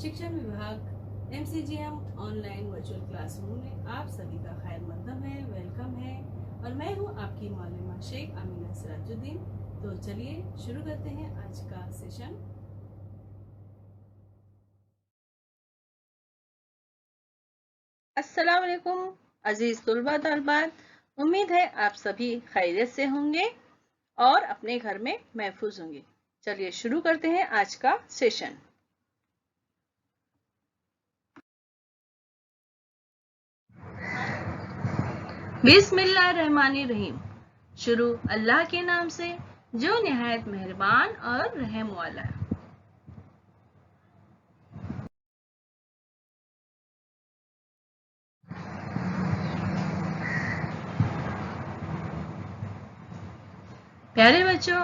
शिक्षण विभाग MCGM online virtual classroom में आप सभी का खैर मकदम है, वेलकम है। और मैं हूं आपकी मौलमा शेख आमीना सिराजुद्दीन। तो चलिए शुरू करते हैं आज का सेशन। अस्सलाम वालेकुम अजीज तुलबा तलबात, उम्मीद है आप सभी खैरियत से होंगे और अपने घर में महफूज होंगे। चलिए शुरू करते हैं आज का सेशन। बिस्मिल्लाहिर्रहमानिर्रहीम। शुरू अल्लाह के नाम से जो निहायत मेहरबान और रहम वाला है। प्यारे बच्चों,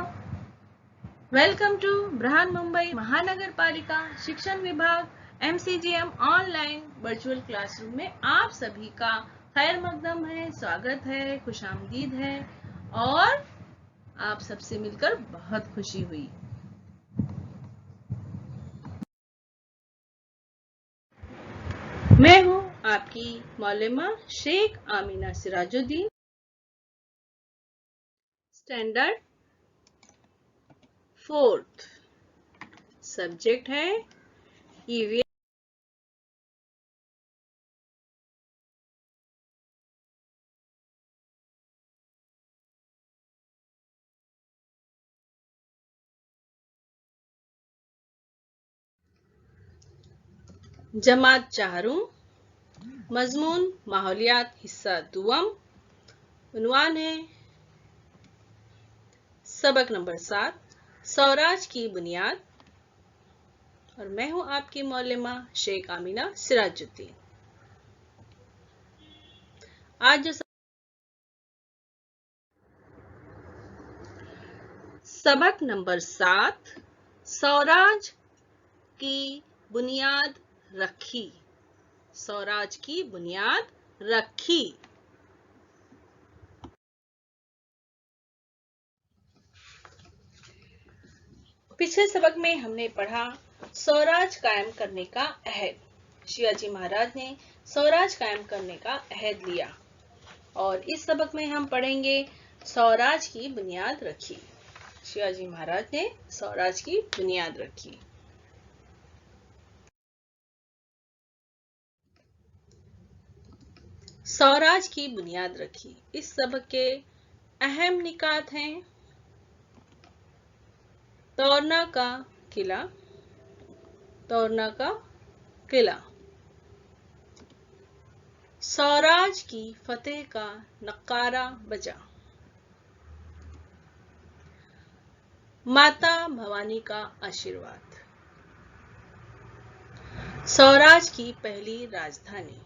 वेलकम टू ब्रहान मुंबई महानगर पालिका शिक्षण विभाग MCGM ऑनलाइन वर्चुअल क्लासरूम में आप सभी का खैर मकदम है, स्वागत है, खुशामदीद है और आप सबसे मिलकर बहुत खुशी हुई। मैं हूं आपकी मौलमा Sheikh Amina Sirajuddin. Standard 4th, subject है ईवीएस। जमात चाहरूं, मजमून माहौलियात हिस्सा दुआम। उन्वान है सबक नंबर 7, स्वराज की बुनियाद। और मैं हूं आपकी मौलमा शेख आमीना सिराजुद्दीन। आज जो सबक नंबर 7, स्वराज की बुनियाद रखी। स्वराज की बुनियाद रखी। पिछले सबक में हमने पढ़ा स्वराज कायम करने का अहद। शिवाजी महाराज ने स्वराज कायम करने का अहद लिया और इस सबक में हम पढ़ेंगे स्वराज की बुनियाद रखी। शिवाजी महाराज ने स्वराज की बुनियाद रखी। स्वराज की बुनियाद रखी। इस सबक के अहम निकात हैं तोरना का किला, तोरना का किला, स्वराज की फतेह का नक्कारा बजा, माता भवानी का आशीर्वाद, स्वराज की पहली राजधानी,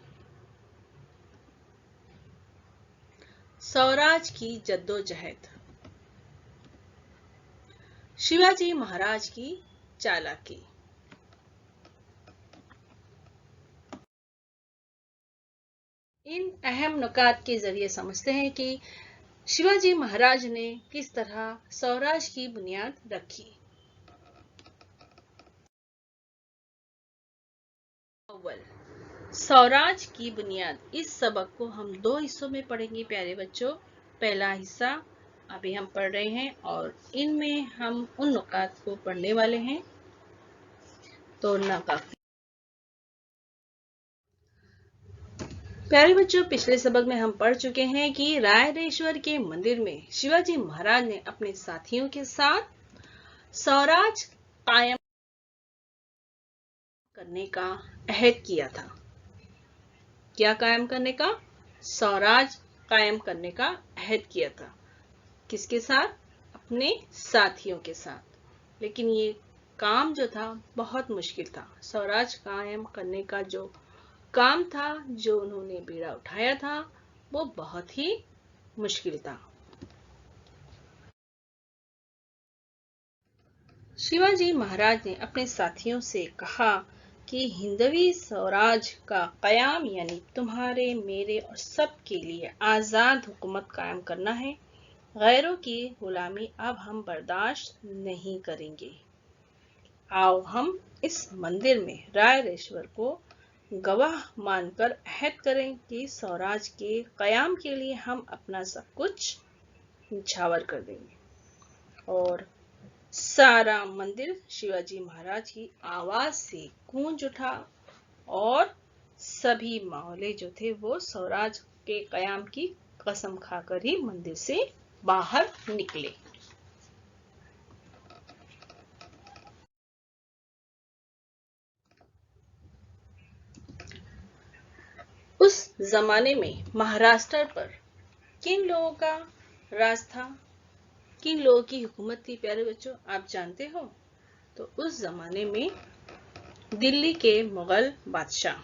स्वराज की जद्दोजहद, शिवाजी महाराज की चालाकी। इन अहम नुकात के जरिए समझते हैं कि शिवाजी महाराज ने किस तरह स्वराज की बुनियाद रखी। अव्वल, स्वराज की बुनियाद। इस सबक को हम 2 हिस्सों में पढ़ेंगे प्यारे बच्चों। पहला हिस्सा अभी हम पढ़ रहे हैं और इनमें हम उन नुकात को पढ़ने वाले हैं। तोरना का प्यारे बच्चों, पिछले सबक में हम पढ़ चुके हैं कि रायरेश्वर के मंदिर में शिवाजी महाराज ने अपने साथियों के साथ स्वराज कायम करने का अहद किया था। क्या कायम करने का? स्वराज कायम करने का अहद किया था। किसके साथ? अपने साथियों के साथ। लेकिन ये काम जो था बहुत मुश्किल था। स्वराज कायम करने का जो काम था, जो उन्होंने बीड़ा उठाया था, वो बहुत ही मुश्किल था। शिवाजी महाराज ने अपने साथियों से कहा कि हिंदवी स्वराज का कयाम यानी तुम्हारे, मेरे और सबके लिए आजाद हुकूमत कायम करना है। गैरों की गुलामी अब हम बर्दाश्त नहीं करेंगे। आओ हम इस मंदिर में रायरेश्वर को गवाह मानकर अहद करें कि स्वराज के कयाम के लिए हम अपना सब कुछ न्यौछावर कर देंगे। और सारा मंदिर शिवाजी महाराज की आवाज से गूंज उठा और सभी मावले जो थे वो स्वराज के कयाम की कसम खाकर ही मंदिर से बाहर निकले। उस जमाने में महाराष्ट्र पर किन लोगों का राज था, किन लोगों की हुकूमत थी प्यारे बच्चों, आप जानते हो? तो उस जमाने में दिल्ली के मुगल बादशाह,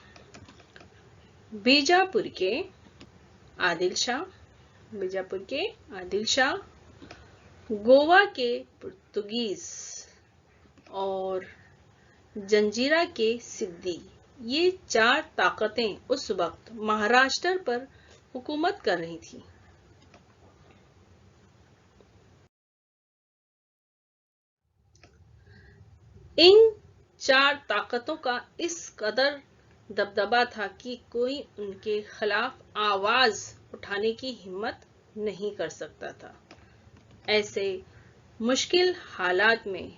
बीजापुर के आदिल शाह, गोवा के पुर्तगीज और जंजीरा के सिद्दी, ये 4 ताकतें उस वक्त महाराष्ट्र पर हुकूमत कर रही थी। इन 4 ताकतों का इस कदर दबदबा था कि कोई उनके खिलाफ आवाज उठाने की हिम्मत नहीं कर सकता था। ऐसे मुश्किल हालात में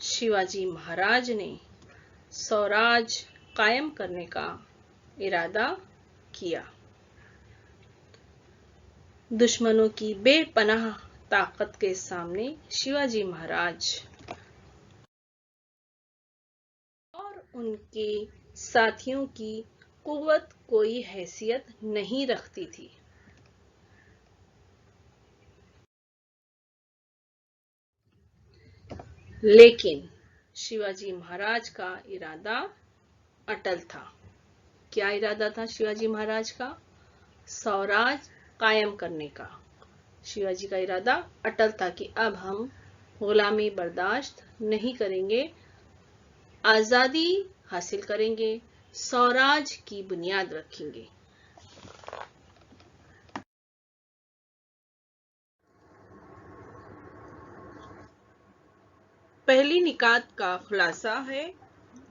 शिवाजी महाराज ने स्वराज कायम करने का इरादा किया। दुश्मनों की बेपनाह ताकत के सामने शिवाजी महाराज और उनके साथियों की कुव्वत कोई हैसियत नहीं रखती थी। लेकिन शिवाजी महाराज का इरादा अटल था। क्या इरादा था शिवाजी महाराज का? स्वराज कायम करने का। शिवाजी का इरादा अटल था कि अब हम गुलामी बर्दाश्त नहीं करेंगे, आजादी हासिल करेंगे, स्वराज की बुनियाद रखेंगे। पहली निकात का खुलासा है,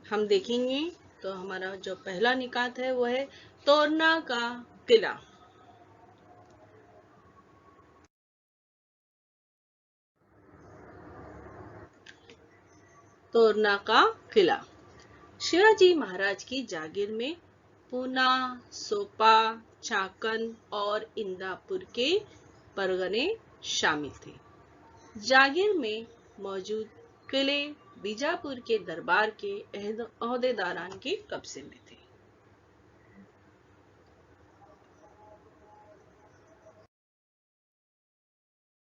हम देखेंगे। तो हमारा जो पहला निकात है वो है तोरना का किला। तोरना का किला शिवाजी महाराज की जागीर में पूना, सोपा, चाकन और इंदापुर के परगने शामिल थे। जागीर में मौजूद किले बीजापुर के दरबार के ओहदेदारान के कब्जे में थे।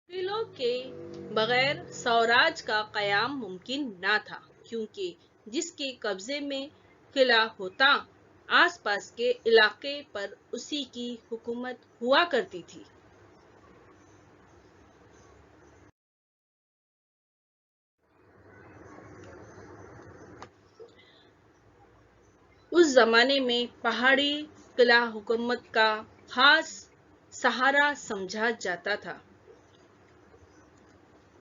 किलों के बगैर स्वराज का कयाम मुमकिन न था, क्योंकि जिसके कब्जे में किला होता, आसपास के इलाके पर उसी की हुकूमत हुआ करती थी। उस जमाने में पहाड़ी किला हुकूमत का खास सहारा समझा जाता था।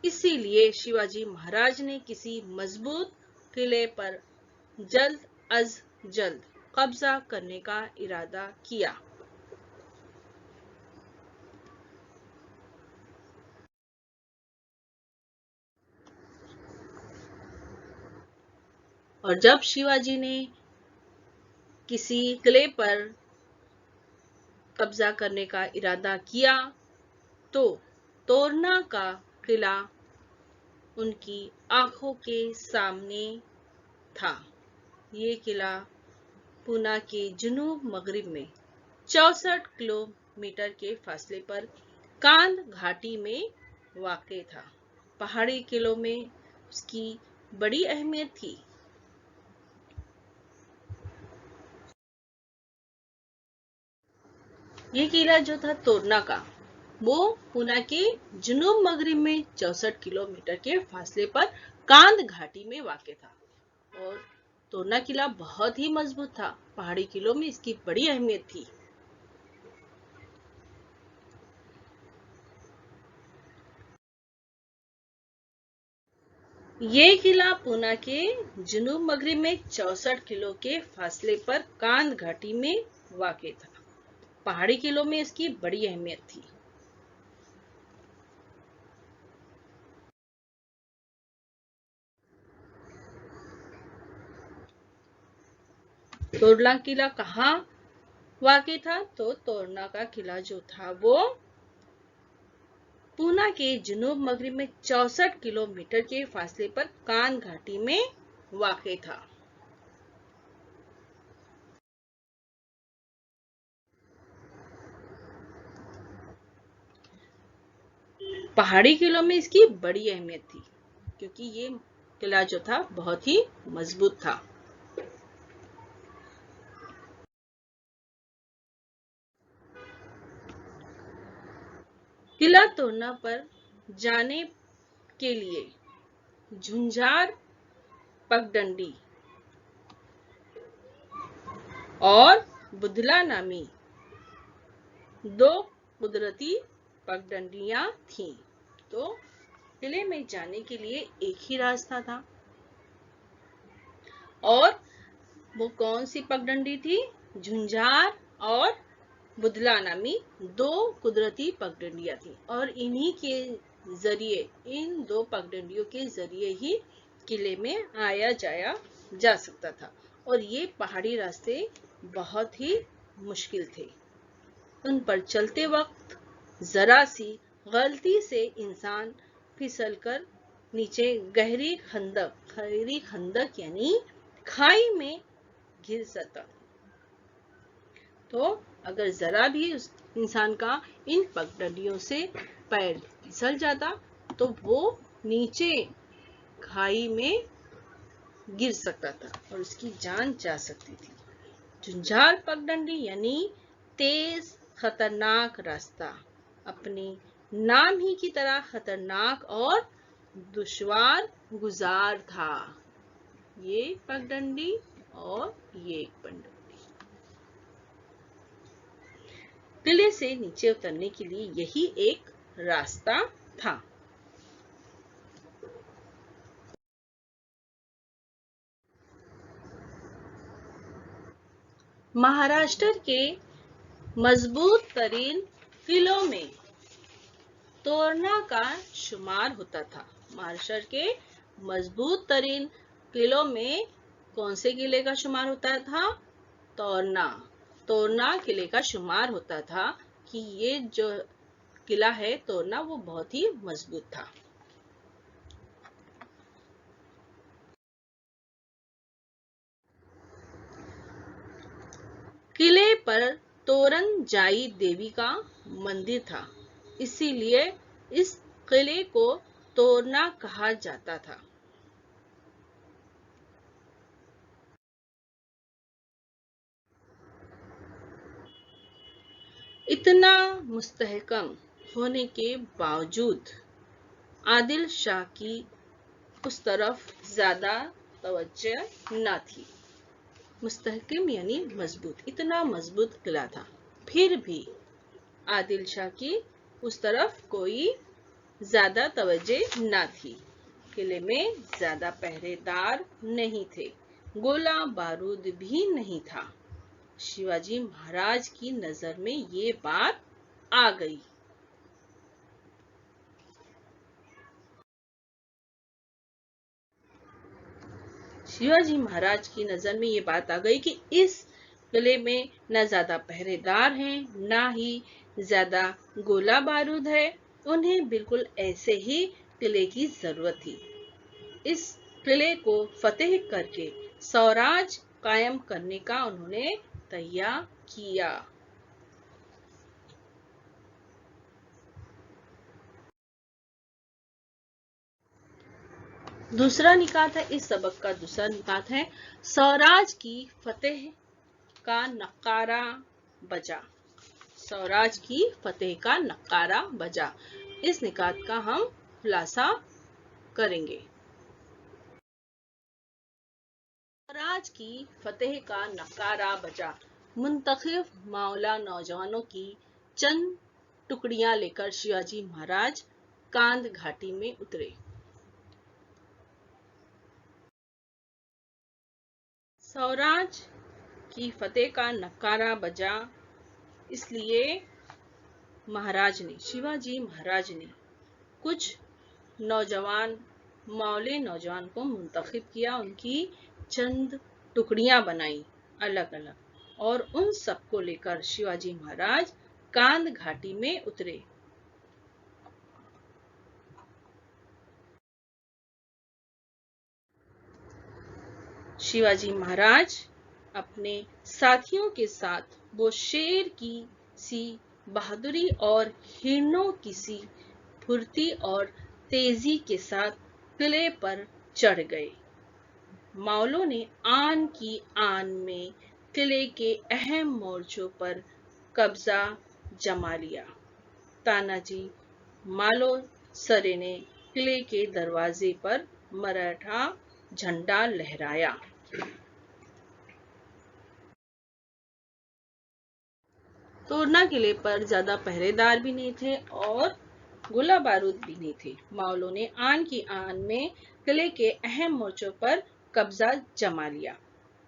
इसीलिए शिवाजी महाराज ने किसी मजबूत किले पर जल्द अज जल्द कब्जा करने का इरादा किया। और जब शिवाजी ने किसी किले पर कब्जा करने का इरादा किया तो तोरना का किला उनकी आंखों के सामने था। ये किला पूना के जुनूब मगरिब में 64 किलोमीटर के फासले पर कांद घाटी में वाक़ था। पहाड़ी किलों में उसकी बड़ी अहमियत थी। ये किला जो था तोरना का, वो पूना के जुनूब मगरिब में 64 किलोमीटर के फासले पर कांद घाटी में वाक़ था। और तोरना किला बहुत ही मजबूत था। पहाड़ी किलों में इसकी बड़ी अहमियत थी। ये किला पूना के जुनूब मगरिब में 64 किलो के फासले पर कांद घाटी में वाक़ था। पहाड़ी किलों में इसकी बड़ी अहमियत थी। तोरला किला कहाँ वाक़ था? तो तोरना का किला जो था वो पूना के जुनूब मगरिब में 64 किलोमीटर के फासले पर कान घाटी में वाक़ था। पहाड़ी किलों में इसकी बड़ी अहमियत थी क्योंकि ये किला जो था बहुत ही मजबूत था। किला तोड़ना पर जाने के लिए झुंझार पगडंडी और बुधला नामी दो कुदरती पगडंडियां थीं। तो किले में जाने के लिए एक ही रास्ता था और वो कौन सी पगडंडी थी? झुंझार और बुधला नामी दो कुदरती पगडंडियां थी और इन्हीं के जरिए, इन दो पगडंडियों के जरिए ही किले में आया जाया जा सकता था और ये पहाड़ी रास्ते बहुत ही मुश्किल थे। उन पर चलते वक्त जरा सी गलती से इंसान फिसलकर नीचे गहरी खंदक यानी खाई में गिर सकता। तो अगर जरा भी उस इंसान का इन पगडंडियों से पैर फिसल जाता तो वो नीचे खाई में गिर सकता था और उसकी जान जा सकती थी। झुंझार पगडंडी यानी तेज खतरनाक रास्ता अपने नाम ही की तरह खतरनाक और दुश्वार गुजार था। ये पगडंडी और ये पगडंडी किले से नीचे उतरने के लिए यही एक रास्ता था। महाराष्ट्र के मजबूत तरीन किलों में तोरना का शुमार होता था। महाराष्ट्र के मजबूत तरीन किलों में कौन से किले का शुमार होता था? तोरना किले का शुमार होता था कि ये जो किला है तोरना वो बहुत ही मजबूत था। किले पर तोरन जाई देवी का मंदिर था, इसीलिए इस किले को तोरना कहा जाता था। इतना मुस्तहकम होने के बावजूद आदिल शाह की उस तरफ ज्यादा तवज्जो न थी। मुस्तहकम यानी मजबूत, इतना मजबूत किला था, फिर भी आदिल शाह की उस तरफ कोई ज्यादा तवज्जो न थी। किले में ज्यादा पहरेदार नहीं थे, गोला बारूद भी नहीं था। शिवाजी महाराज की नजर में ये बात आ गई। शिवाजी महाराज की नजर में ये बात आ गई कि इस किले में न ज्यादा पहरेदार हैं, न ही ज्यादा गोला बारूद है। उन्हें बिल्कुल ऐसे ही किले की जरूरत थी। इस किले को फतेह करके स्वराज कायम करने का उन्होंने तैयार किया। दूसरा निकात है, इस सबक का दूसरा निकात है स्वराज की फतेह का नक्कारा बजा। स्वराज की फतेह का नक्कारा बजा, इस निकात का हम खुलासा करेंगे। स्वराज की फतेह का नक्कारा बजा। मुंतखब मौला नौजवानों की चंद टुकड़ियां लेकर शिवाजी महाराज कांद घाटी में उतरे। स्वराज की फतेह का नक्कारा बजा, इसलिए शिवाजी महाराज ने कुछ नौजवान मौले नौजवान को मुंतखब किया, उनकी चंद टुकड़ियां बनाई अलग अलग, और उन सबको लेकर शिवाजी महाराज कांध घाटी में उतरे। शिवाजी महाराज अपने साथियों के साथ वो शेर की सी बहादुरी और हिरणों की सी फुर्ती और तेजी के साथ किले पर चढ़ गए। मावलों ने आन की आन में किले के अहम मोर्चों पर कब्जा जमा लिया। तानाजी मालुसरे ने किले के दरवाजे पर मराठा झंडा लहराया। तोरना किले पर ज्यादा पहरेदार भी नहीं थे और गोला बारूद भी नहीं थे। मावलों ने आन की आन में किले के अहम मोर्चों पर कब्जा जमा लिया।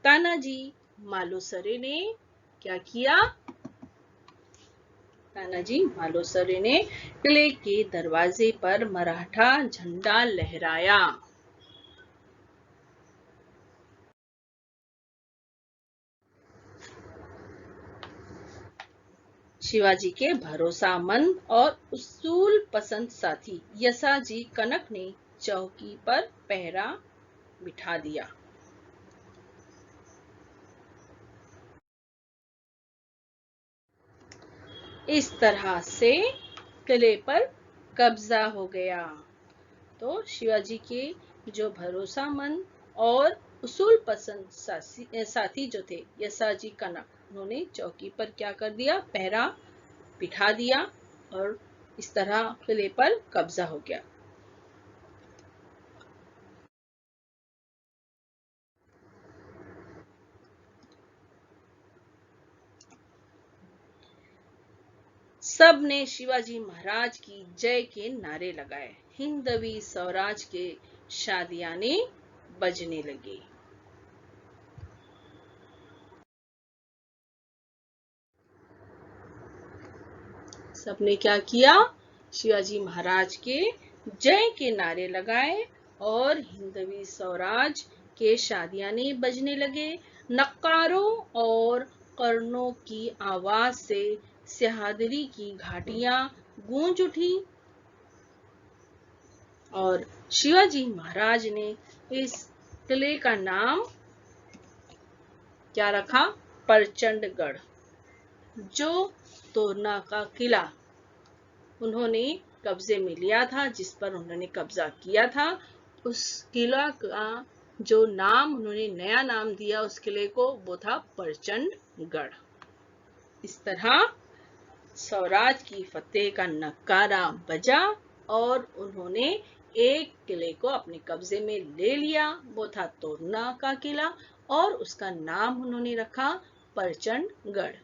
तानाजी मालुसरे ने क्या किया? तानाजी मालुसरे ने किले के दरवाजे पर मराठा झंडा लहराया। शिवाजी के भरोसामंद और उसूल पसंद साथी यसाजी कनक ने चौकी पर पहरा बिठा दिया। इस तरह से किले पर कब्जा हो गया। तो शिवाजी के जो भरोसामंद और उसूल पसंद साथी जो थे यसाजी कनक, उन्होंने चौकी पर क्या कर दिया? पहरा बिठा दिया और इस तरह किले पर कब्जा हो गया। सब ने शिवाजी महाराज की जय के नारे लगाए। हिंदवी स्वराज के शादियाने बजने लगे। सबने क्या किया? शिवाजी महाराज के जय के नारे लगाए और हिंदवी स्वराज के शादियाने बजने लगे। नक्कारों और कर्नों की आवाज से सह्याद्री की घाटियां गूंज उठी और शिवाजी महाराज ने इस किले का नाम क्या रखा? प्रचंडगढ़। जो तोरना का किला उन्होंने कब्जे में लिया था, जिस पर उन्होंने कब्जा किया था, उस किला का जो नाम उन्होंने नया नाम दिया उस किले को, वो था प्रचंडगढ़। इस तरह स्वराज की फतेह का नक्कारा बजा और उन्होंने एक किले को अपने कब्जे में ले लिया। वो था तोरना का किला और उसका नाम उन्होंने रखा प्रचंडगढ़।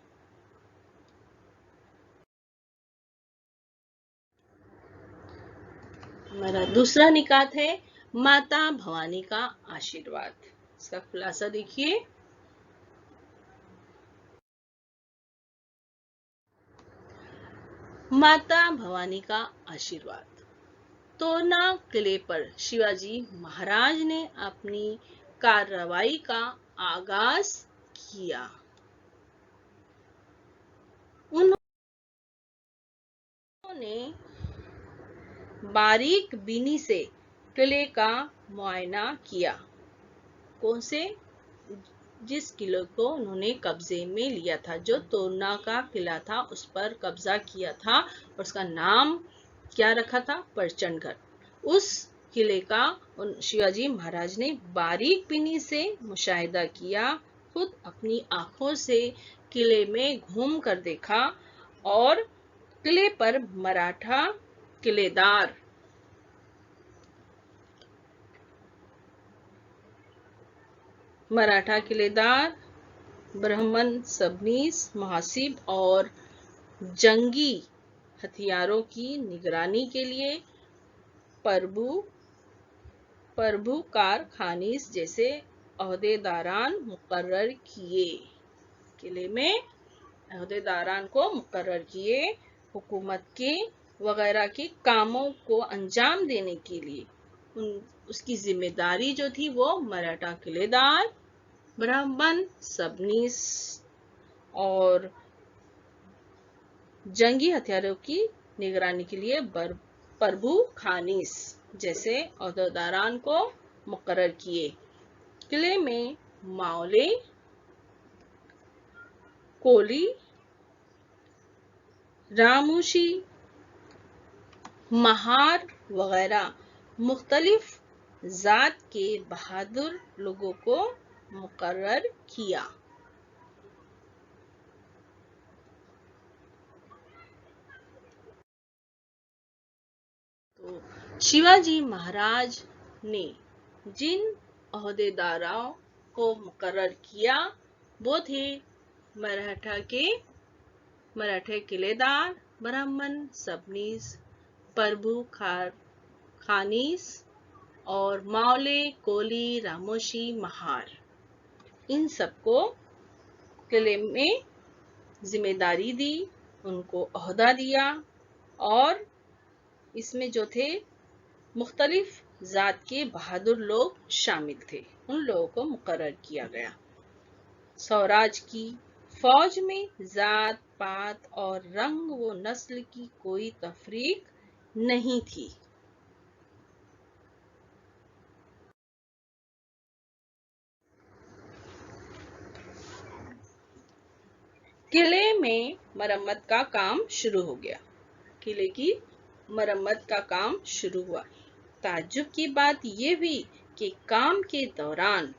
हमारा दूसरा निकात है माता भवानी का आशीर्वाद। इसका खुलासा देखिए। माता भवानी का आशीर्वाद। तोरना किले पर शिवाजी महाराज ने अपनी कार्रवाई का आगाज किया। उन्होंने बारीक बीनी से किले का मुआयना किया। कौन से? जिस किले को उन्होंने कब्जे में लिया था, जो तोरना का किला था, उस पर कब्जा किया था और उसका नाम क्या रखा था? प्रचंडगढ़। उस किले का शिवाजी महाराज ने बारीक बीनी से मुशाहिदा किया, खुद अपनी आंखों से किले में घूम कर देखा और किले पर मराठा किलेदार ब्राह्मण सबनीस महासिब और जंगी हथियारों की निगरानी के लिए प्रभु कारखानीस जैसे ओहदेदारान मुकर्रर किए। किले में ओहदेदारान को मुकर्रर किए, हुकूमत के वगैरह के कामों को अंजाम देने के लिए। उसकी जिम्मेदारी जो थी वो मराठा किलेदार, ब्राह्मण, सबनीस और जंगी हथियारों की निगरानी के लिए प्रभु खानीस जैसे ओहदेदारान को मुकर्रर किए। किले में माओले, कोली, रामूशी, महार वगैरह मुख्तलिफ जात के बहादुर लोगों को मुकर्रर किया। तो शिवाजी महाराज ने जिन ओहदेदारों को मुकर्रर किया वो थे मराठे किलेदार, ब्राह्मण, सबनीस, प्रभु खानीस और माओले, कोली, रामोशी, महार। इन सबको किले में जिम्मेदारी दी, उनको ओहदा दिया और इसमें जो थे मुख्तलिफ जात के बहादुर लोग शामिल थे, उन लोगों को मुकर्रर किया गया। स्वराज की फौज में जात पात और रंग व नस्ल की कोई तफरीक नहीं थी। किले में मरम्मत का काम शुरू हो गया। किले की मरम्मत का काम शुरू हुआ। ताज्जुब की बात यह हुई कि काम के दौरान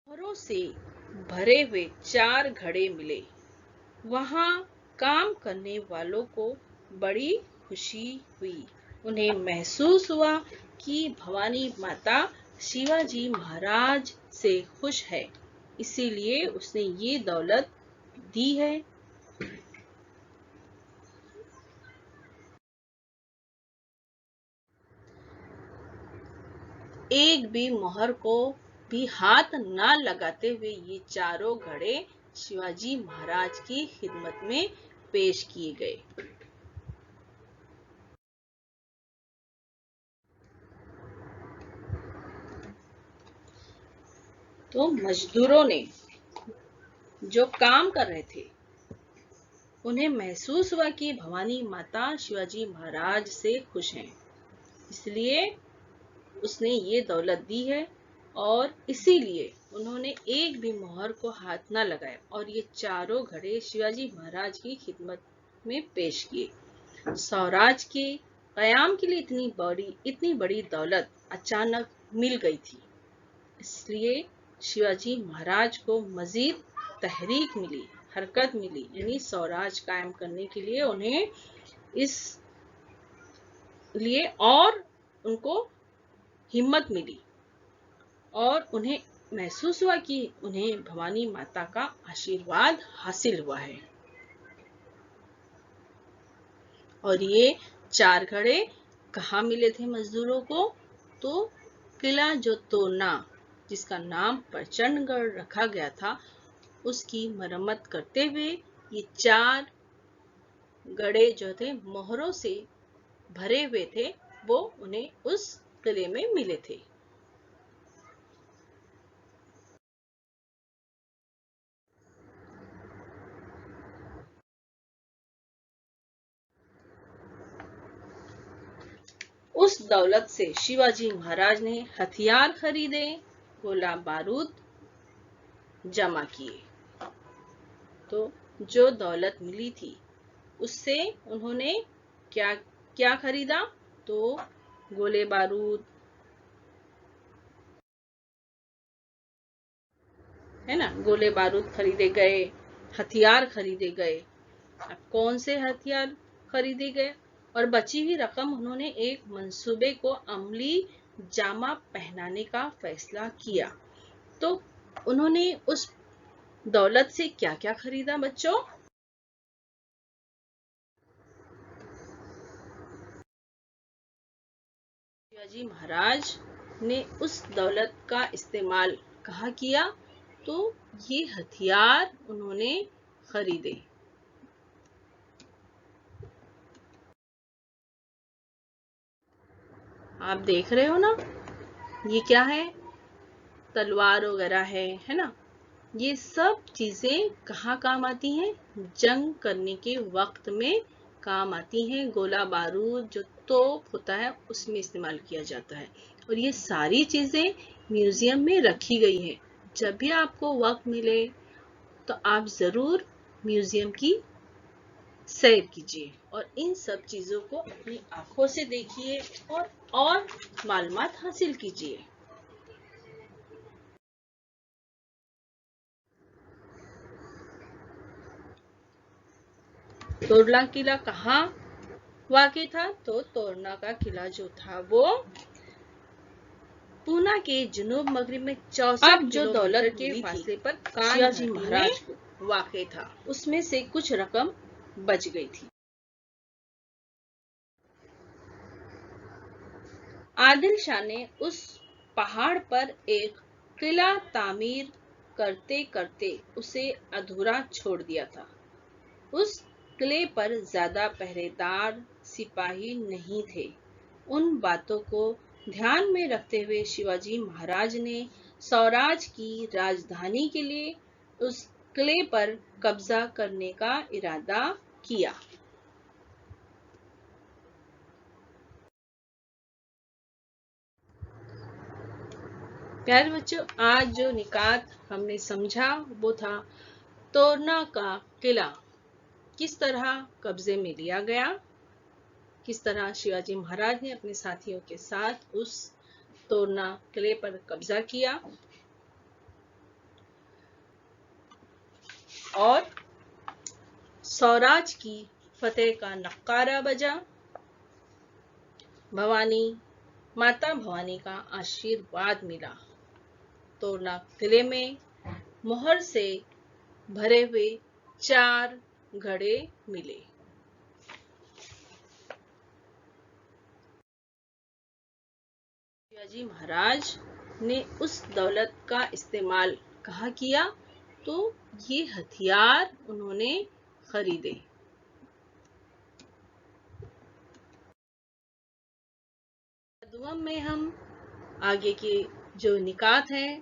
मोहरों से भरे हुए 4 घड़े मिले। वहां काम करने वालों को बड़ी खुशी हुई। उन्हें महसूस हुआ कि भवानी माता शिवाजी महाराज से खुश है, इसीलिए उसने ये दौलत दी है। एक भी मोहर को भी हाथ न लगाते हुए ये चारों घड़े शिवाजी महाराज की खिदमत में पेश किए गए। तो मजदूरों ने जो काम कर रहे थे उन्हें महसूस हुआ कि भवानी माता शिवाजी महाराज से खुश हैं, इसलिए उसने ये दौलत दी है और इसीलिए उन्होंने एक भी मोहर को हाथ ना लगाया और ये चारों घड़े शिवाजी महाराज की खिदमत में पेश किए। स्वराज के कयाम के लिए इतनी बड़ी दौलत अचानक मिल गई थी, इसलिए शिवाजी महाराज को मजीद तहरीक मिली, हरकत मिली, यानी स्वराज कायम करने के लिए उन्हें इस लिए और उनको हिम्मत मिली और उन्हें महसूस हुआ कि उन्हें भवानी माता का आशीर्वाद हासिल हुआ है। और ये 4 घड़े कहाँ मिले थे मजदूरों को? तो किला जो तोड़ना, जिसका नाम प्रचंडगढ़ रखा गया था, उसकी मरम्मत करते हुए ये 4 घड़े जो थे मोहरों से भरे हुए थे, वो उन्हें उस किले में मिले थे। उस दौलत से शिवाजी महाराज ने हथियार खरीदे, गोला बारूद जमा किए। तो जो दौलत मिली थी उससे उन्होंने क्या क्या खरीदा? तो गोले बारूद, है ना, गोले बारूद खरीदे गए, हथियार खरीदे गए। अब कौन से हथियार खरीदे गए? और बची हुई रकम उन्होंने एक मंसूबे को अमली जामा पहनाने का फैसला किया। तो उन्होंने उस दौलत से क्या क्या खरीदा बच्चों? शिवाजी महाराज ने उस दौलत का इस्तेमाल कहाँ किया? तो ये हथियार उन्होंने खरीदे। आप देख रहे हो ना, ये क्या है? तलवार वगैरह है ना? ये सब चीजें कहाँ काम आती हैं? जंग करने के वक्त में काम आती हैं। गोला बारूद जो तोप होता है उसमें इस्तेमाल किया जाता है। और ये सारी चीजें म्यूजियम में रखी गई हैं। जब भी आपको वक्त मिले तो आप जरूर म्यूजियम की सैर कीजिए और इन सब चीजों को अपनी आंखों से देखिए और मालूमात हासिल कीजिए। तोरला किला कहाँ वाक़ई था? तो तोरना का किला जो था वो पूना के जुनूब मगरिब में 64 जो दौलत के फासले पर शिवाजी महाराज को वाक़ई था, उसमें से कुछ रकम बच गई थी। आदिल शाह ने उस पहाड़ पर एक किला तामीर करते करते उसे अधूरा छोड़ दिया था। उस किले पर ज्यादा पहरेदार सिपाही नहीं थे। उन बातों को ध्यान में रखते हुए शिवाजी महाराज ने स्वराज की राजधानी के लिए उस किले पर कब्जा करने का इरादा किया। प्यारे बच्चों, आज जो निकात हमने समझा वो था तोरना का किला किस तरह कब्जे में लिया गया, किस तरह शिवाजी महाराज ने अपने साथियों के साथ उस तोरना किले पर कब्जा किया और स्वराज की फतेह का नक्कारा बजा। माता भवानी का आशीर्वाद मिला। तोरना किले में मोहर से भरे हुए 4 घड़े मिले। शिवाजी महाराज ने उस दौलत का इस्तेमाल कहाँ किया? तो ये हथियार उन्होंने खरीदे। दुआम में हम आगे के जो निकात हैं,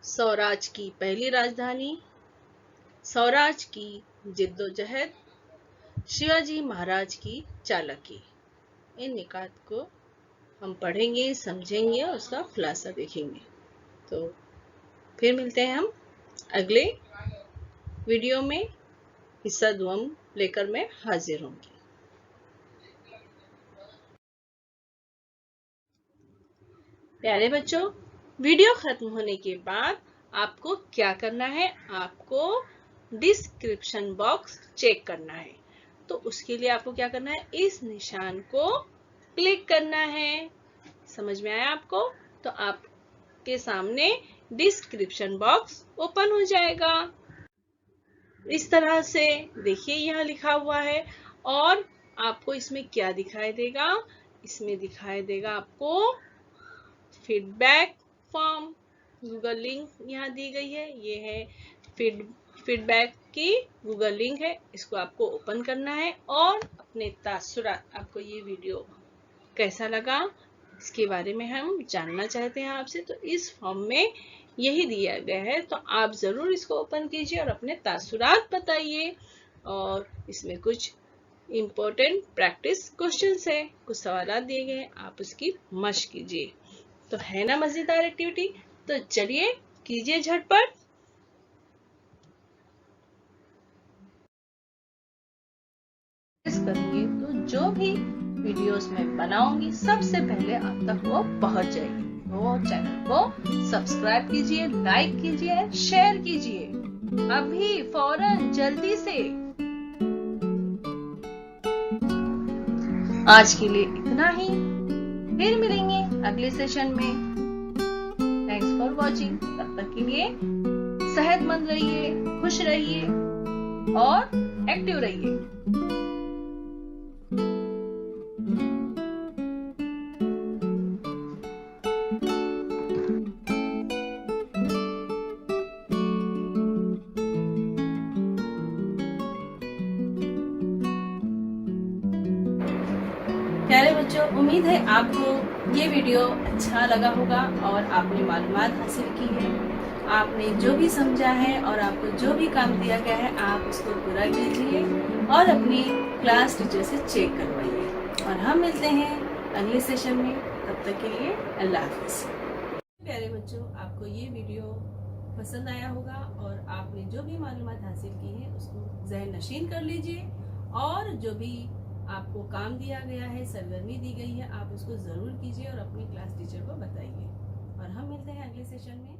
स्वराज की पहली राजधानी, स्वराज की जिद्दोजहद, शिवाजी महाराज की चालाकी, इन निकात को हम पढ़ेंगे, समझेंगे और उसका खुलासा देखेंगे। तो फिर मिलते हैं हम अगले वीडियो में। हिस्सा दुआम लेकर मैं हाजिर होंगी। प्यारे बच्चों, वीडियो खत्म होने के बाद आपको क्या करना है? आपको डिस्क्रिप्शन बॉक्स चेक करना है। तो उसके लिए आपको क्या करना है? इस निशान को क्लिक करना है। समझ में आया आपको? तो आपके सामने डिस्क्रिप्शन बॉक्स ओपन हो जाएगा। इस तरह से देखिए, यहाँ लिखा हुआ है और आपको इसमें क्या दिखाई देगा? इसमें दिखाई देगा आपको फीडबैक फॉर्म। गूगल लिंक यहाँ दी गई है। ये है फीडबैक की गूगल लिंक है। इसको आपको ओपन करना है और अपने तासुरात, आपको ये वीडियो कैसा लगा इसके बारे में हम जानना चाहते हैं आपसे। तो इस फॉर्म में यही दिया गया है, तो आप जरूर इसको ओपन कीजिए और अपने तासुरात बताइए। और इसमें कुछ इम्पोर्टेंट प्रैक्टिस क्वेश्चंस है, कुछ सवाल दिए गए हैं, आप उसकी मशक कीजिए। तो है ना मजेदार एक्टिविटी? तो चलिए कीजिए झटपट। करूंगी तो जो भी वीडियोस में बनाऊंगी सबसे पहले आप तक वो पहुंच जाएगी। तो चैनल को सब्सक्राइब कीजिए, लाइक कीजिए, शेयर कीजिए अभी फौरन जल्दी से। आज के लिए इतना ही, फिर मिलेंगे अगले सेशन में। Thanks for watching. तब तक के लिए सेहतमंद रहिए, खुश रहिए और एक्टिव रहिए। प्यारे बच्चों, उम्मीद है आपको ये वीडियो अच्छा लगा होगा और आपने मालूमात हासिल की है। आपने जो भी समझा है और आपको जो भी काम दिया गया है आप उसको पूरा कीजिए और अपनी क्लास टीचर से चेक करवाइए। और हम मिलते हैं अगले सेशन में, तब तक के लिए अल्लाह हाफिज़। प्यारे बच्चों, आपको ये वीडियो पसंद आया होगा और आपने जो भी मालूमात हासिल की है उसको ज़हन नशीन कर लीजिए और जो भी आपको काम दिया गया है, सरगर्मी दी गई है, आप उसको ज़रूर कीजिए और अपनी क्लास टीचर को बताइए। और हम मिलते हैं अगले सेशन में।